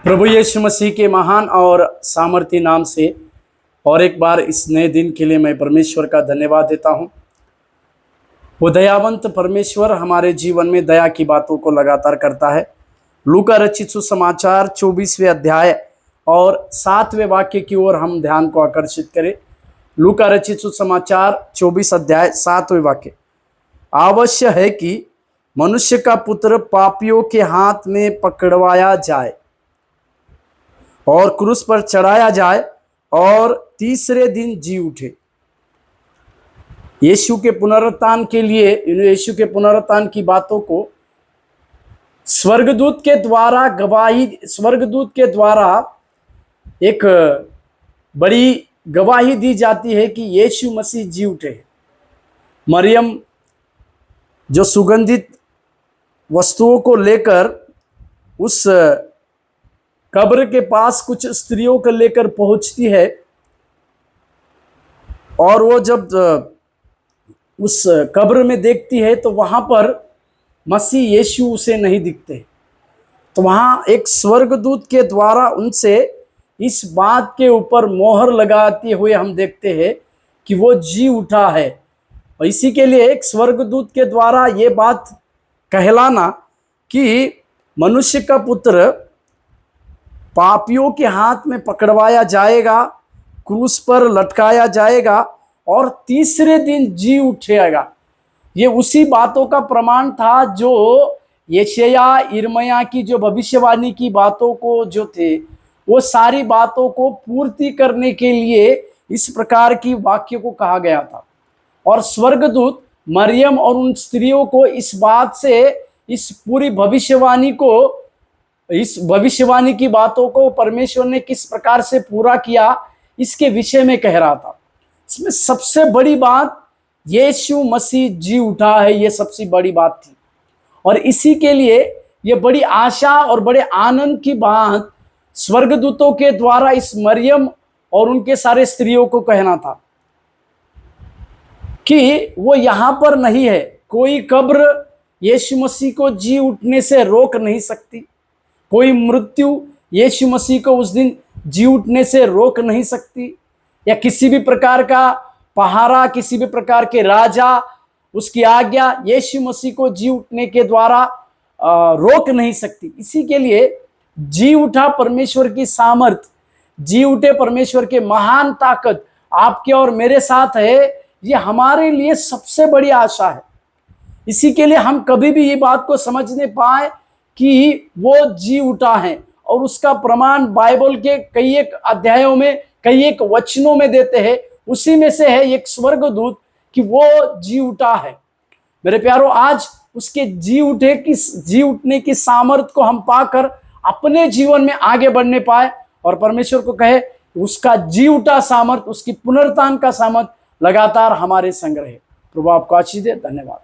प्रभु यीशु मसीह के महान और सामर्थी नाम से और एक बार इस नए दिन के लिए मैं परमेश्वर का धन्यवाद देता हूं। वो दयावंत परमेश्वर हमारे जीवन में दया की बातों को लगातार करता है। लूका रचित सुसमाचार 24वें अध्याय और 7वें वाक्य की ओर हम ध्यान को आकर्षित करें। लूका रचित सुसमाचार 24 अध्याय 7वें वाक्य। आवश्य है कि मनुष्य का पुत्र पापियों के हाथ में पकड़वाया जाए और क्रूस पर चढ़ाया जाए और तीसरे दिन जी उठे। यीशु के पुनरुत्थान के लिए, यीशु के पुनरुत्थान की बातों को स्वर्गदूत के द्वारा एक बड़ी गवाही दी जाती है कि यीशु मसीह जी उठे। मरियम जो सुगंधित वस्तुओं को लेकर उस कब्र के पास कुछ स्त्रियों को लेकर पहुंचती है, और वो जब उस कब्र में देखती है तो वहां पर मसीह यीशु उसे नहीं दिखते। तो वहां एक स्वर्गदूत के द्वारा उनसे इस बात के ऊपर मोहर लगाते हुए हम देखते हैं कि वो जी उठा है। और इसी के लिए एक स्वर्गदूत के द्वारा ये बात कहलाना कि मनुष्य का पुत्र पापियों के हाथ में पकड़वाया जाएगा, क्रूस पर लटकाया जाएगा और तीसरे दिन जी उठेगा, ये उसी बातों का प्रमाण था जो यशायाह यिर्मयाह की जो भविष्यवाणी की बातों को जो थे वो सारी बातों को पूर्ति करने के लिए इस प्रकार की वाक्य को कहा गया था। और स्वर्गदूत मरियम और उन स्त्रियों को इस बात से, इस पूरी भविष्यवाणी को, इस भविष्यवाणी की बातों को परमेश्वर ने किस प्रकार से पूरा किया इसके विषय में कह रहा था। इसमें सबसे बड़ी बात यीशु मसीह जी उठा है, ये सबसे बड़ी बात थी। और इसी के लिए ये बड़ी आशा और बड़े आनंद की बात स्वर्गदूतों के द्वारा इस मरियम और उनके सारे स्त्रियों को कहना था कि वो यहां पर नहीं है। कोई कब्र यीशु मसीह को जी उठने से रोक नहीं सकती, कोई मृत्यु यीशु मसीह को उस दिन जी उठने से रोक नहीं सकती, या किसी भी प्रकार का पहारा, किसी भी प्रकार के राजा, उसकी आज्ञा यीशु मसीह को जी उठने के द्वारा रोक नहीं सकती। इसी के लिए जी उठा परमेश्वर की सामर्थ, जी उठे परमेश्वर के महान ताकत आपके और मेरे साथ है, ये हमारे लिए सबसे बड़ी आशा है। इसी के लिए हम कभी भी ये बात को समझने पाए कि वो जी उठा है, और उसका प्रमाण बाइबल के कई एक अध्यायों में, कई एक वचनों में देते हैं। उसी में से है एक स्वर्गदूत कि वो जी उठा है। मेरे प्यारों, आज उसके जी उठने की सामर्थ को हम पाकर अपने जीवन में आगे बढ़ने पाए और परमेश्वर को कहे उसका जी उठा सामर्थ, उसकी पुनरुत्थान का सामर्थ लगातार हमारे संग रहे। प्रभु आपको आशीष दे। धन्यवाद।